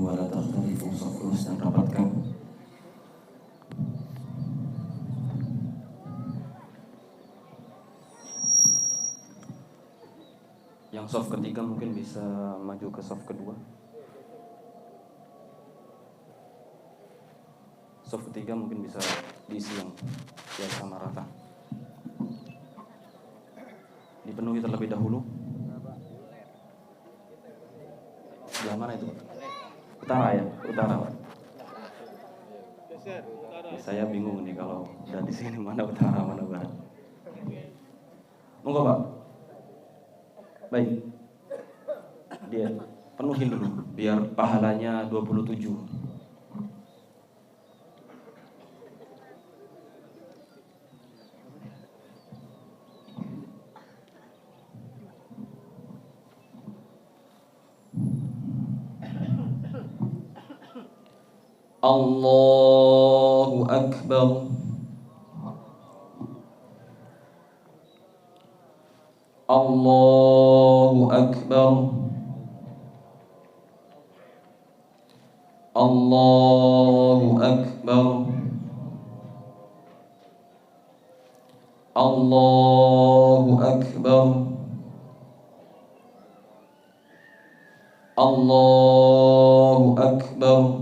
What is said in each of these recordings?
wa la takhtalifu, saf lurus dan rapatkan. Yang saf ketiga mungkin bisa maju ke saf kedua. Saf ketiga mungkin bisa diisi yang biar sama rata. Dipenuhi terlebih dahulu. Sebelah mana itu? Utara ya? Utara, Pak. Saya bingung nih kalau udah di sini mana utara mana barat. Monggo, Pak. Baik. Dia penuhin dulu biar pahalanya 27. Allahu Akbar. Allahu Akbar. Allahu Akbar. Allahu Akbar. Allahu Akbar.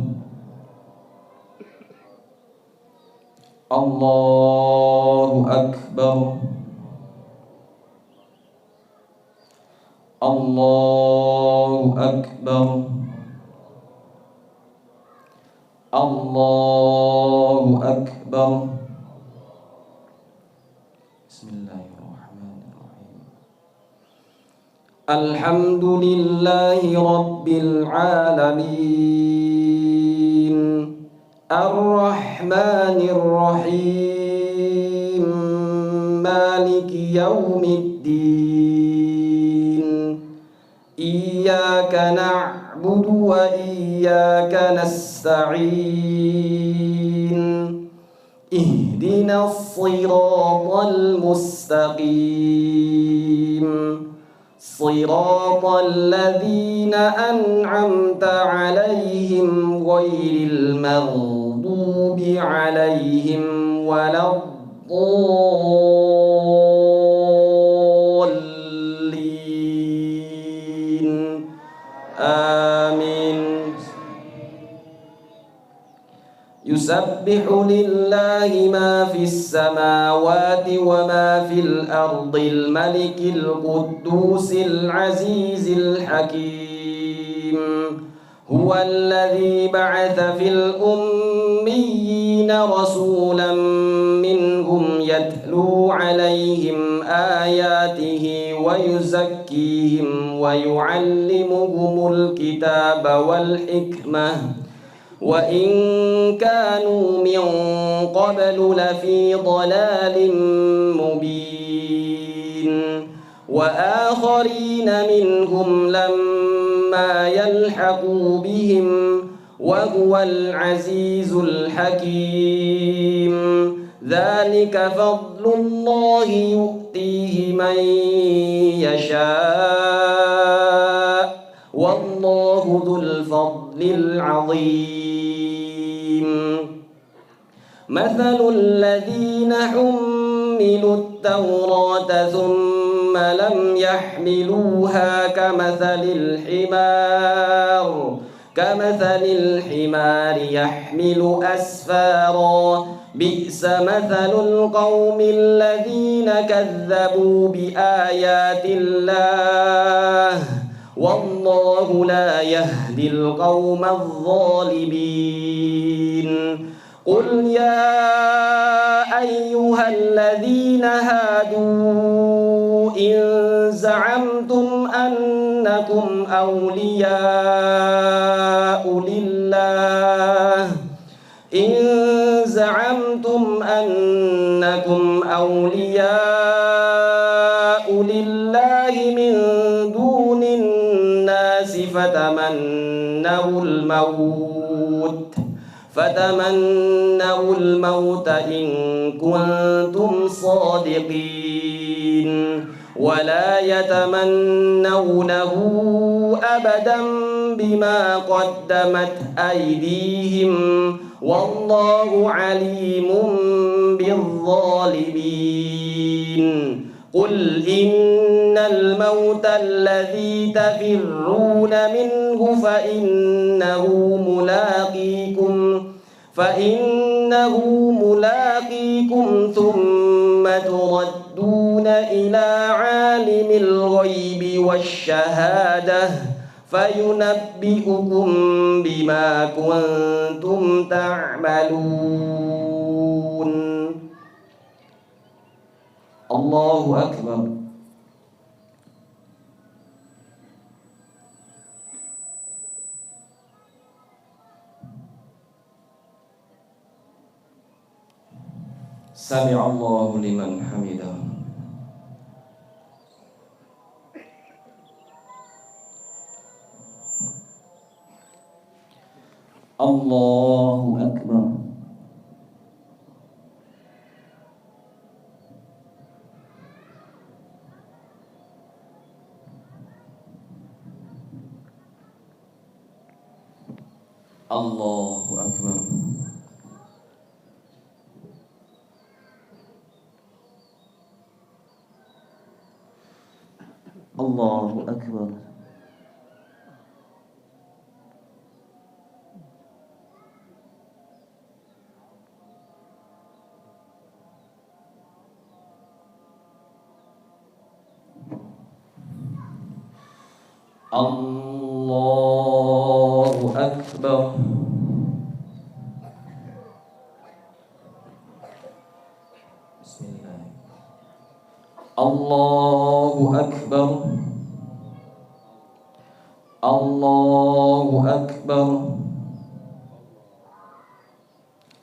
Allahu Akbar. Allahu Akbar. Allahu Akbar. Bismillahirrahmanirrahim. Alhamdulillahi Rabbil alamin. Ar-Rahmanir Rahim. Maliki yaumiddin. Iyyaka na'budu wa iyyaka nasta'in. Ihdinas siratal mustaqim. Siratal ladzina an'amta 'alaihim ghairil maghdubi 'alaihim waladdallin. Amin. Yusabbihu lillahi ma fis samawati wa ma fil ardil malikil quddusil azizil hakim. Huwa alladhi ba'atha fil ummiyina rasulan minhum yatlu alayhim ayatihi wa yuzakkihim wa yu'allimuhumul kitaba wal hikmah wa in kanu min qablu lafi dhalalin mubin wa akharina minhum lamma yalhaqu bihim wa huwal azizul hakim. Dzalika fadlullahi yu'tihi man yasha' wallahu dzul fadlil 'azim. Mathalul ladzina hummilut tawrata thumma lam yahmiluha kamathalil himari yahmilu asfara. Bi'sa mathalul qaumil ladzina kadzdzabu biayatillah. Wallahu la yahdil qaumadz zalimin. Qul ya ayyuhalladzina hadu in za'amtum annakum awliya'u lillah min dunin nasi fatamannawul maut in kuntum sadiqin wa la yatamannawnahu أبدا بما قدمت أيديهم والله عليم بالظالمين قل إن الموت الذي تفرون منه فإنه ملاقيكم ثم تردون إلى عالم الغيب والشهادة فينبئكم بما كنتم تعملون. الله أكبر. سمع الله لمن حمده. الله أكبر. الله أكبر. الله أكبر. الله أكبر. بسم الله. الله أكبر. الله أكبر.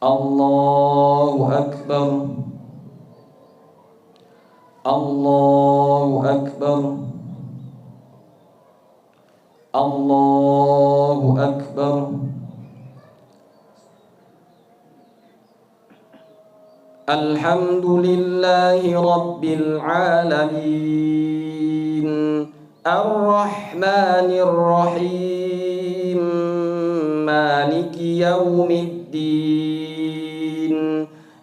الله أكبر. الله أكبر. الله أكبر. الحمد لله رب العالمين الرحمن الرحيم مالك يوم الدين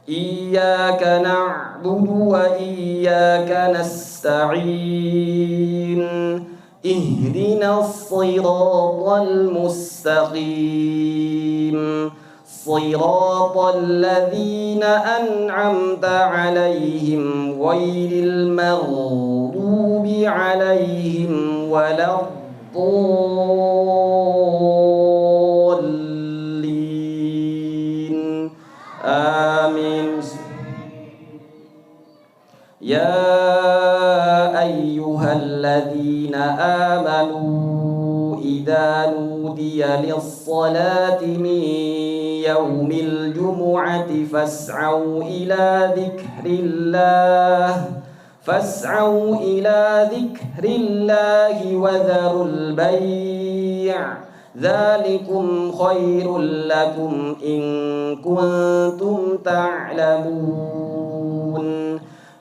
إياك نعبد وإياك نستعين اهدنا الصراط المستقيم صراط الذين أنعمت عليهم غير المغضوب عليهم ولا الضالين آمين. يا أيها الذين آمنوا إذا نودي للصلاة من يوم الجمعة فاسعوا إلى ذكر الله وذروا البيع ذلكم خير لكم إن كنتم تعلمون.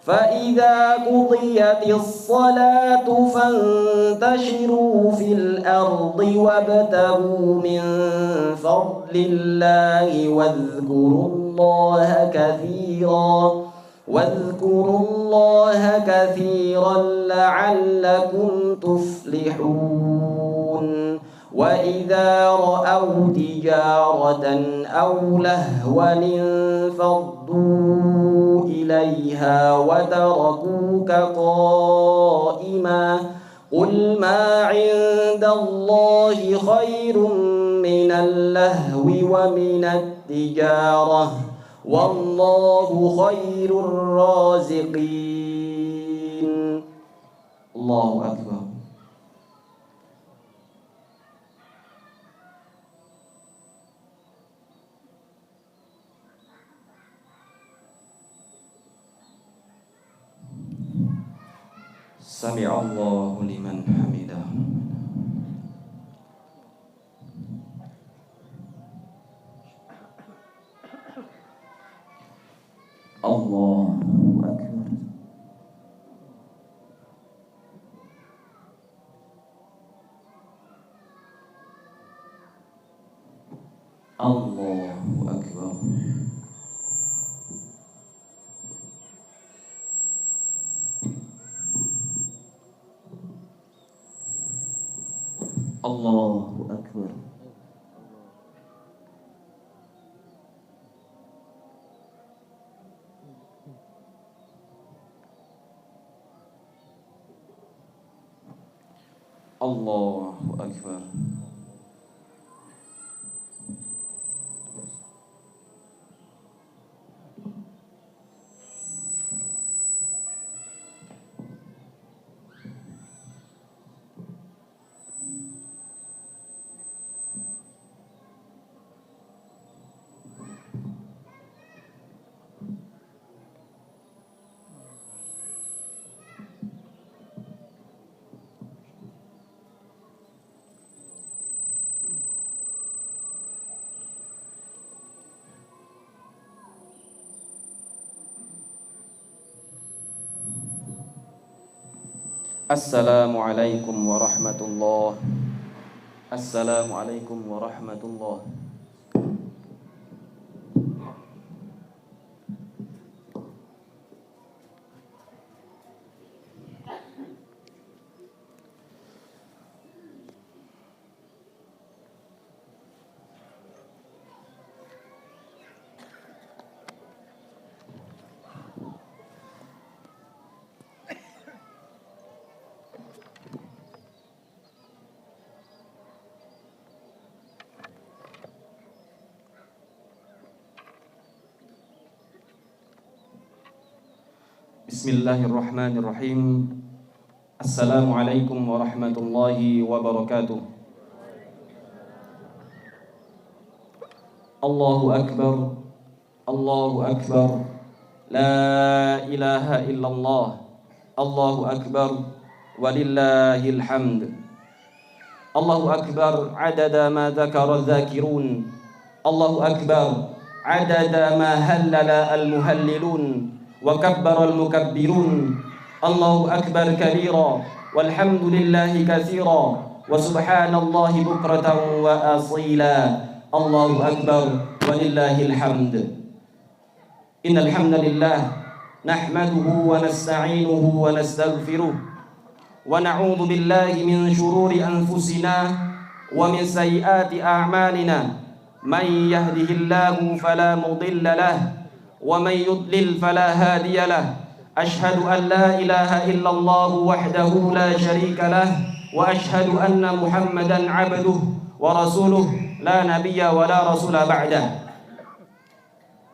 فإذا قضيت الصلاة فانتشروا في الأرض وابتغوا من فضل الله واذكروا الله كثيرا لعلكم تفلحون. وإذا رأوا تجارة أو لهوا انفضوا إليها وتركوك قائما قل ما عند الله خير من اللهو ومن التجارة والله خير الرازقين. الله أكبر. سمع الله لمن حمده. الله أكبر. أكبر الله أكبر الله أكبر Assalamualaikum warahmatullahi. Assalamualaikum warahmatullahi. Bismillahirrahmanirrahim. Assalamualaikum warahmatullahi wabarakatuh. Allahu Akbar. Allahu Akbar. La ilaha illallah. Allahu Akbar. Walillahil hamd. Allahu Akbar adada ma dzakara dzakirun. Allahu Akbar adada ma hallala al-muhallilun. وكبر المكبرون الله أكبر كبيرا والحمد لله كثيرا وسبحان الله بكرة وأصيلا الله أكبر ولله الحمد إن الحمد لله نحمده ونستعينه ونستغفره ونعوذ بالله من شرور أنفسنا ومن سيئات أعمالنا من يهده الله فلا مضل له ومن يضلل فلا هادي له أشهد أن لا إله إلا الله وحده لا شريك له وأشهد أن محمدا عبده ورسوله لا نبي ولا رسول بعده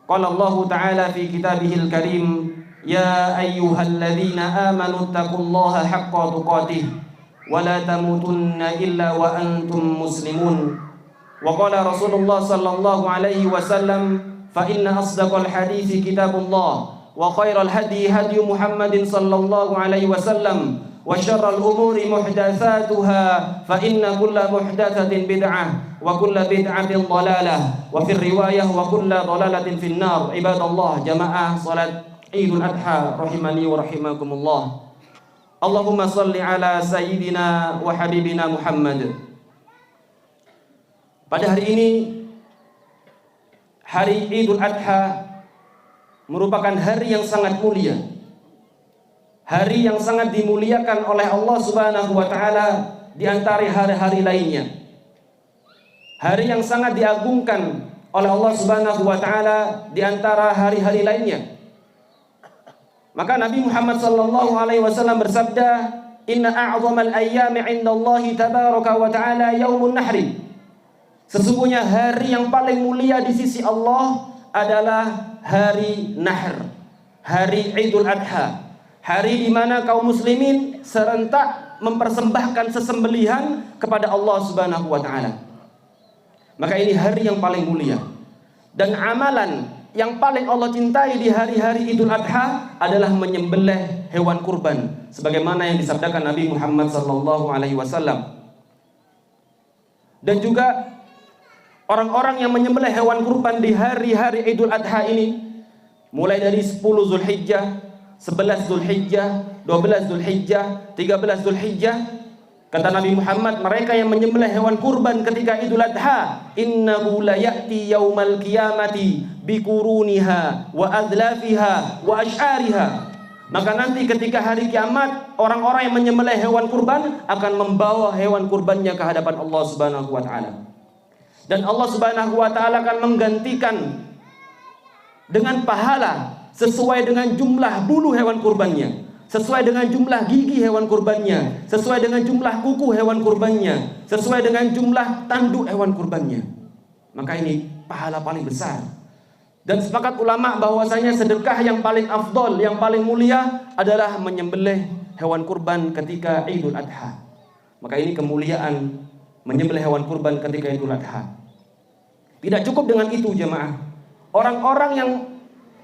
قال الله تعالى في كتابه الكريم يا أيها الذين آمنوا اتقوا الله حق تقاته ولا تموتن إلا وأنتم مسلمون وقال رسول الله صلى الله عليه وسلم فإن أصدق الحديث كتاب الله وخير الهدي هدي محمد صلى الله عليه وسلم وشر الأمور محدثاتها فإن كل محدثة بدعة وكل بدعة ضلالة وفي الرواية وكل ضلالة في النار عباد الله جماعة صلاة عيد الأضحى رحمني ورحمكم الله اللهم صل على سيدنا وحبيبنا محمد. Pada hari ini hari Idul Adha merupakan hari yang sangat mulia. Hari yang sangat dimuliakan oleh Allah Subhanahu wa taala di antara hari-hari lainnya. Hari yang sangat diagungkan oleh Allah Subhanahu wa taala di antara hari-hari lainnya. Maka Nabi Muhammad sallallahu alaihi wasallam bersabda, "Inna a'dhamal ayyami 'indallahi tabaraka wa ta'ala yaumun nahri." Sesungguhnya hari yang paling mulia di sisi Allah adalah hari Nahr, hari Idul Adha, hari di mana kaum muslimin serentak mempersembahkan sesembelihan kepada Allah Subhanahu wa taala. Maka ini hari yang paling mulia. Dan amalan yang paling Allah cintai di hari-hari Idul Adha adalah menyembelih hewan kurban, sebagaimana yang disabdakan Nabi Muhammad sallallahu alaihi wasallam. Dan juga orang-orang yang menyembelih hewan kurban di hari-hari Idul Adha ini, mulai dari 10 Zulhijjah, 11 Zulhijjah, 12 Zulhijjah, 13 Zulhijjah, Kata Nabi Muhammad, mereka yang menyembelih hewan kurban ketika Idul Adha, innahu la ya'ti yaumal qiyamati biquruniha wa adlafiha wa asy'ariha. Maka nanti ketika hari kiamat, orang-orang yang menyembelih hewan kurban akan membawa hewan kurbannya ke hadapan Allah Subhanahu wa taala. Dan Allah Subhanahu wa taala akan menggantikan dengan pahala sesuai dengan jumlah bulu hewan kurbannya, sesuai dengan jumlah gigi hewan kurbannya, sesuai dengan jumlah kuku hewan kurbannya, sesuai dengan jumlah tanduk hewan kurbannya. Maka ini pahala paling besar. Dan sepakat ulama bahwasanya sedekah yang paling afdol, yang paling mulia adalah menyembelih hewan kurban ketika Idul Adha. Maka ini kemuliaan menyembelih hewan kurban ketika Idul Adha. Tidak cukup dengan itu jemaah. Orang-orang yang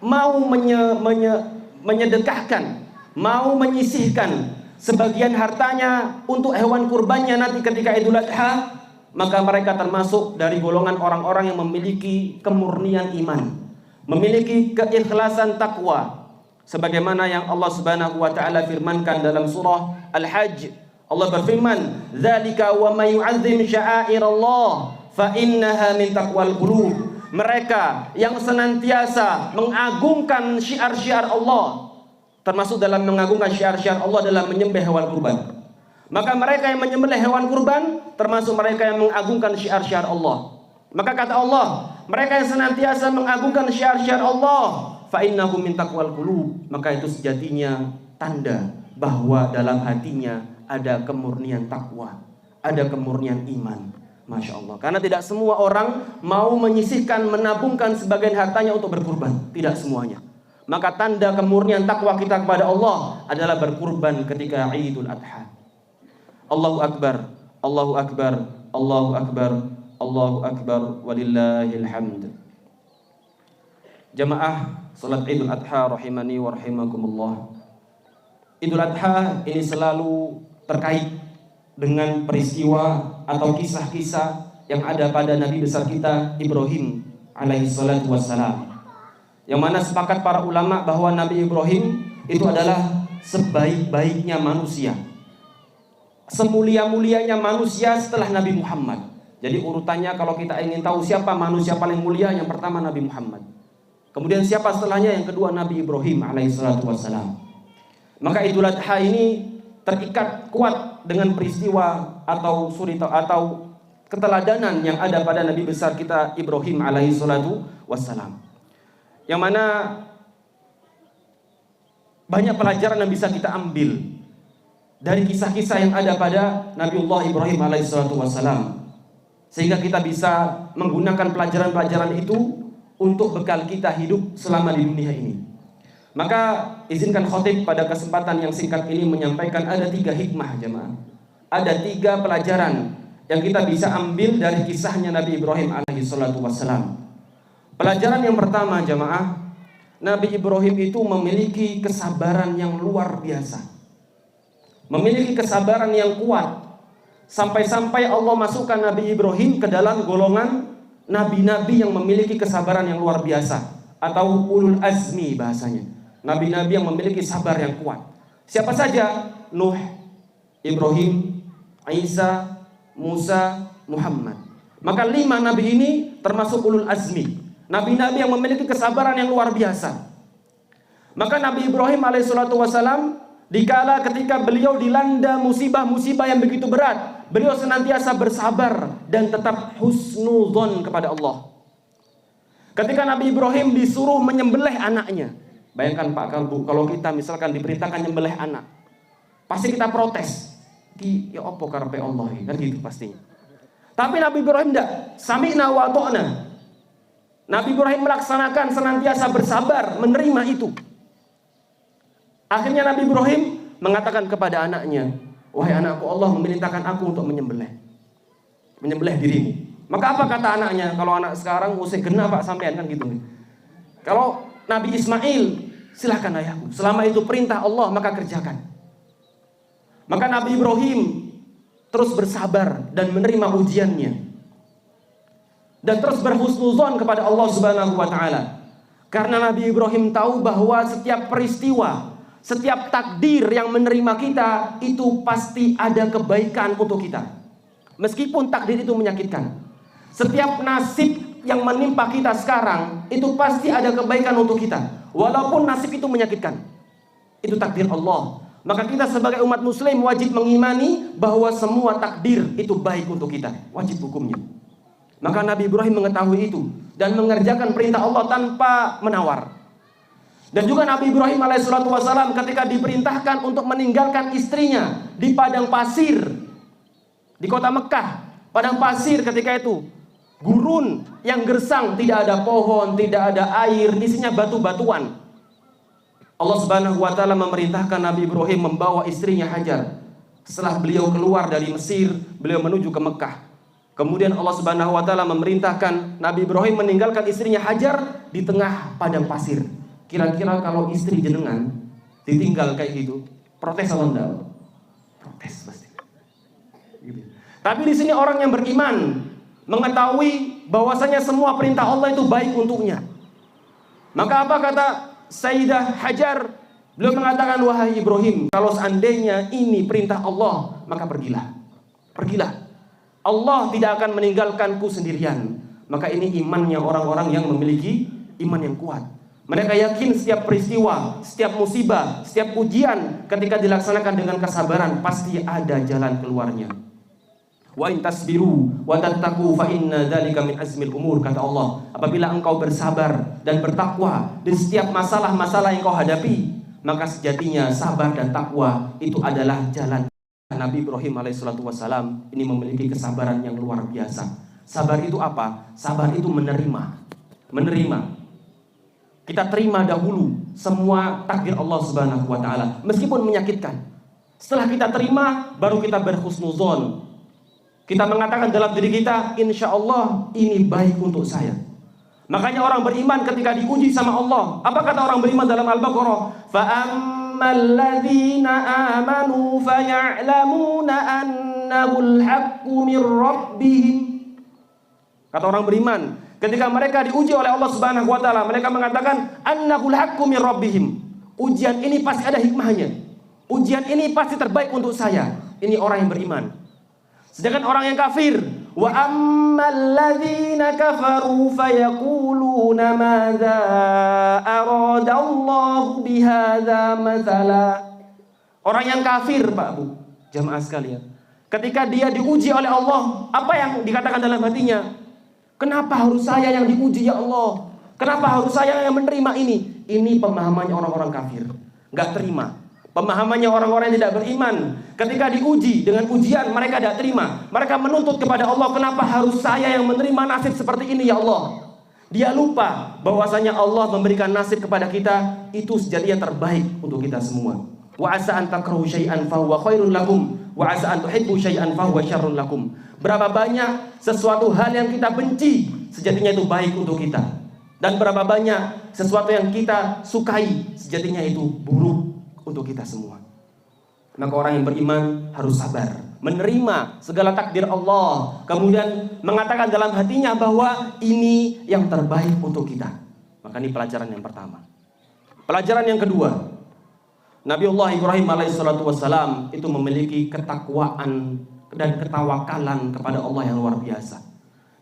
mau menyedekahkan, mau menyisihkan sebagian hartanya untuk hewan kurbannya nanti ketika Idul Adha, maka mereka termasuk dari golongan orang-orang yang memiliki kemurnian iman, memiliki keikhlasan takwa, sebagaimana yang Allah Subhanahu wa taala firmankan dalam surah Al-Hajj. Allah berfirman, "Dzalika wa may yu'azzim sya'airallah fa innaha min taqwal qulub." Mereka yang senantiasa mengagungkan syiar-syiar Allah, termasuk dalam mengagungkan syiar-syiar Allah dalam menyembelih hewan kurban. Maka mereka yang menyembelih hewan kurban termasuk mereka yang mengagungkan syiar-syiar Allah. Maka kata Allah, mereka yang senantiasa mengagungkan syiar-syiar Allah, fa innahu min taqwal qulub, maka itu sejatinya tanda bahwa dalam hatinya ada kemurnian takwa, ada kemurnian iman. Masya Allah. Karena tidak semua orang mau menyisihkan, menabungkan sebagian hartanya untuk berkurban. Tidak semuanya. Maka tanda kemurnian takwa kita kepada Allah adalah berkurban ketika Idul Adha. Allahu Akbar, Allahu Akbar, Allahu Akbar, Allahu Akbar, walillahil hamd. Jamaah salat Idul Adha rahimani wa rahimakumullah. Idul Adha ini selalu terkait dengan peristiwa atau kisah-kisah yang ada pada Nabi besar kita Ibrahim alaihi salatu wassalam. Yang mana sepakat para ulama bahwa Nabi Ibrahim itu adalah sebaik-baiknya manusia, semulia-mulianya manusia setelah Nabi Muhammad. Jadi urutannya kalau kita ingin tahu siapa manusia paling mulia, yang pertama Nabi Muhammad. Kemudian siapa setelahnya? Yang kedua Nabi Ibrahim alaihi salatu wassalam. Maka Idul Adha ini terikat kuat dengan peristiwa atau keteladanan yang ada pada Nabi besar kita Ibrahim alaihi salatu wassalam. Yang mana banyak pelajaran yang bisa kita ambil dari kisah-kisah yang ada pada Nabiullah Ibrahim alaihi salatu wassalam, sehingga kita bisa menggunakan pelajaran-pelajaran itu untuk bekal kita hidup selama di dunia ini. Maka izinkan khotib pada kesempatan yang singkat ini menyampaikan ada 3 hikmah jemaah. Ada 3 pelajaran yang kita bisa ambil dari kisahnya Nabi Ibrahim alaihi salatu wassalam. Pelajaran yang pertama jemaah, Nabi Ibrahim itu memiliki kesabaran yang luar biasa, memiliki kesabaran yang kuat, sampai-sampai Allah masukkan Nabi Ibrahim ke dalam golongan nabi-nabi yang memiliki kesabaran yang luar biasa, atau ulul azmi bahasanya. Nabi-nabi yang memiliki sabar yang kuat. Siapa saja? Nuh, Ibrahim, Isa, Musa, Muhammad. Maka 5 nabi ini termasuk ulul azmi, nabi-nabi yang memiliki kesabaran yang luar biasa. Maka Nabi Ibrahim alaihissalatu wassalam, dikala ketika beliau dilanda musibah-musibah yang begitu berat, beliau senantiasa bersabar dan tetap husnudzon kepada Allah. Ketika Nabi Ibrahim disuruh menyembelih anaknya, bayangkan Pak Kalbu, kalau kita misalkan diperintahkan nyembelih anak, pasti kita protes. Ya opo karepe Allah, kan gitu pastinya. Tapi Nabi Ibrahim tidak, sami'na wa ta'na. Nabi Ibrahim melaksanakan, senantiasa bersabar menerima itu. Akhirnya Nabi Ibrahim mengatakan kepada anaknya, wahai anakku, Allah memerintahkan aku untuk menyembelih dirimu. Maka apa kata anaknya? Kalau anak sekarang usai kena Pak sampean, kan gitu. Kalau Nabi Ismail, silahkan ayahku, selama itu perintah Allah maka kerjakan. Maka Nabi Ibrahim terus bersabar dan menerima ujiannya, dan terus berhusnuzon kepada Allah Subhanahu wa taala. Karena Nabi Ibrahim tahu bahwa setiap peristiwa, setiap takdir yang menerima kita itu pasti ada kebaikan untuk kita. Meskipun takdir itu menyakitkan. Setiap nasib yang menimpa kita sekarang itu pasti ada kebaikan untuk kita. Walaupun nasib itu menyakitkan. Itu takdir Allah. Maka kita sebagai umat muslim wajib mengimani bahwa semua takdir itu baik untuk kita. Wajib hukumnya. Maka Nabi Ibrahim mengetahui itu dan mengerjakan perintah Allah tanpa menawar. Dan juga Nabi Ibrahim alaihissalam ketika diperintahkan untuk meninggalkan istrinya di padang pasir di kota Mekah. Padang pasir ketika itu gurun yang gersang, tidak ada pohon, tidak ada air, isinya batu-batuan. Allah Subhanahu wa taala memerintahkan Nabi Ibrahim membawa istrinya Hajar. Setelah beliau keluar dari Mesir, beliau menuju ke Mekah. Kemudian Allah Subhanahu wa taala memerintahkan Nabi Ibrahim meninggalkan istrinya Hajar di tengah padang pasir. Kira-kira kalau istri jenengan ditinggal kayak gitu, protes atau enggak? Protes pasti. Gitu. Tapi di sini orang yang beriman mengetahui bahwasanya semua perintah Allah itu baik untuknya. Maka apa kata Sayyidah Hajar? Beliau mengatakan, wahai Ibrahim, kalau seandainya ini perintah Allah, maka pergilah. Pergilah. Allah tidak akan meninggalkanku sendirian. Maka ini imannya orang-orang yang memiliki iman yang kuat. Mereka yakin setiap peristiwa, setiap musibah, setiap ujian ketika dilaksanakan dengan kesabaran pasti ada jalan keluarnya. Wa in tasbiru wa tattaqu fa inna dzalika min azmil umur, kata Allah. Apabila engkau bersabar dan bertakwa di setiap masalah-masalah yang kau hadapi, maka sejatinya sabar dan takwa itu adalah jalan. Nabi Ibrahim alaihissalatu wassalam ini memiliki kesabaran yang luar biasa. Sabar itu apa? Sabar itu menerima. Menerima. Kita terima dahulu semua takdir Allah Subhanahu wa taala meskipun menyakitkan. Setelah kita terima baru kita berhusnuzon. Kita mengatakan dalam diri kita, insya Allah ini baik untuk saya. Makanya orang beriman ketika diuji sama Allah, apa kata orang beriman dalam Al-Baqarah? فَأَمَّا الَّذِينَ آمَنُوا فَيَعْلَمُونَ أَنَّهُ الْحَقُّ مِنْ رَبِّهِمْ. Kata orang beriman, ketika mereka diuji oleh Allah Subhanahu wa taala, mereka mengatakan annahul haqqu min rabbihim. Ujian ini pasti ada hikmahnya. Ujian ini pasti terbaik untuk saya. Ini orang yang beriman. Sedangkan orang yang kafir, wa ammal ladzina kafaru fayaquluna madza aradallahu bihadza mathala. Orang yang kafir, Pak Bu, jamaah sekalian, ketika dia diuji oleh Allah, apa yang dikatakan dalam hatinya? Kenapa harus saya yang diuji ya Allah? Kenapa harus saya yang menerima ini? Ini pemahamannya orang-orang kafir. Enggak terima. Pemahamannya orang-orang yang tidak beriman. Ketika diuji dengan ujian, mereka tidak terima. Mereka menuntut kepada Allah, kenapa harus saya yang menerima nasib seperti ini ya Allah? Dia lupa bahwasanya Allah memberikan nasib kepada kita itu sejatinya terbaik untuk kita semua. Wa asa an takrahu syai'an fa huwa khairun lakum wa asa an tuhibbu syai'an fa huwa syarrun lakum. Berapa banyak sesuatu hal yang kita benci sejatinya itu baik untuk kita. Dan berapa banyak sesuatu yang kita sukai sejatinya itu buruk untuk kita semua. Maka orang yang beriman harus sabar, menerima segala takdir Allah, kemudian mengatakan dalam hatinya bahwa ini yang terbaik untuk kita. Maka ini pelajaran yang pertama. Pelajaran yang kedua, Nabiullah Ibrahim alaihissalatu wassalam itu memiliki ketakwaan dan ketawakalan kepada Allah yang luar biasa.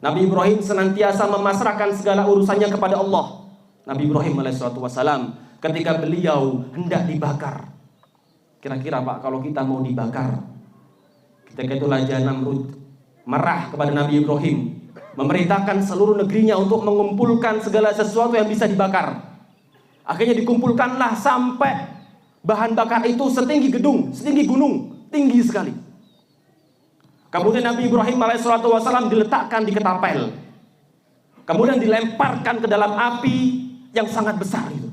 Nabi Ibrahim senantiasa memasrahkan segala urusannya kepada Allah. Nabi Ibrahim alaihissalatu wassalam ketika beliau hendak dibakar, kira-kira Pak, kalau kita mau dibakar, ketika itu Raja Namrud marah kepada Nabi Ibrahim, memerintahkan seluruh negerinya untuk mengumpulkan segala sesuatu yang bisa dibakar. Akhirnya dikumpulkanlah sampai bahan bakar itu setinggi gedung, setinggi gunung, tinggi sekali. Kemudian Nabi Ibrahim alaihissalatu wassalam diletakkan di ketapel, kemudian dilemparkan ke dalam api yang sangat besar itu.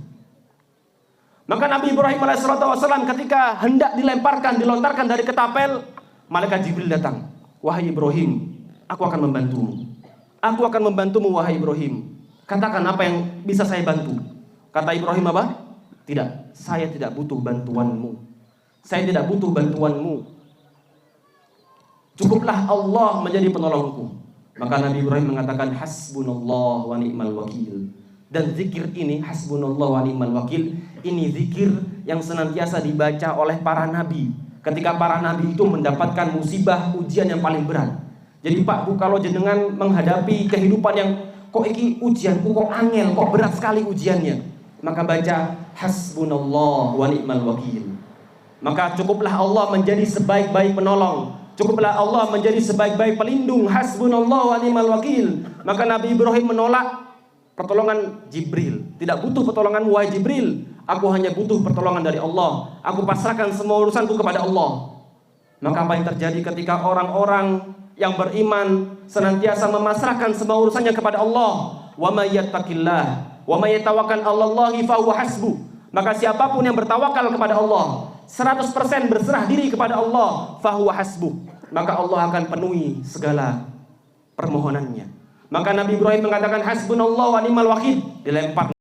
Maka Nabi Ibrahim alaihissalatu wassalam ketika hendak dilemparkan, dilontarkan dari ketapel, malaikat Jibril datang. Wahai Ibrahim, aku akan membantumu. Aku akan membantumu wahai Ibrahim. Katakan apa yang bisa saya bantu. Kata Ibrahim apa? Tidak, saya tidak butuh bantuanmu. Saya tidak butuh bantuanmu. Cukuplah Allah menjadi penolongku. Maka Nabi Ibrahim mengatakan hasbunallah wa ni'mal wakil. Dan zikir ini, hasbunallah wa ni'mal wakil, ini zikir yang senantiasa dibaca oleh para nabi ketika para nabi itu mendapatkan musibah, ujian yang paling berat. Jadi Pak Bu, kalau jenengan menghadapi kehidupan yang kok iki ujianku kok angel, kok berat sekali ujiannya, maka baca hasbunallah wa ni'mal wakil. Maka cukuplah Allah menjadi sebaik-baik penolong, cukuplah Allah menjadi sebaik-baik pelindung, hasbunallah wa ni'mal wakil. Maka Nabi Ibrahim menolak pertolongan Jibril. Tidak butuh pertolongan wahai Jibril, aku hanya butuh pertolongan dari Allah. Aku pasrahkan semua urusanku kepada Allah. Maka apa yang terjadi ketika orang-orang yang beriman senantiasa memasrahkan semua urusannya kepada Allah? Wa may yattaqillah wa may yatawakkal 'alallahi fa huwa hasbuh. Maka siapapun yang bertawakal kepada Allah, 100% berserah diri kepada Allah, fa huwa hasbuh, maka Allah akan penuhi segala permohonannya. Maka Nabi Ibrahim mengatakan hasbunallah wa ni'mal wakil, dilempar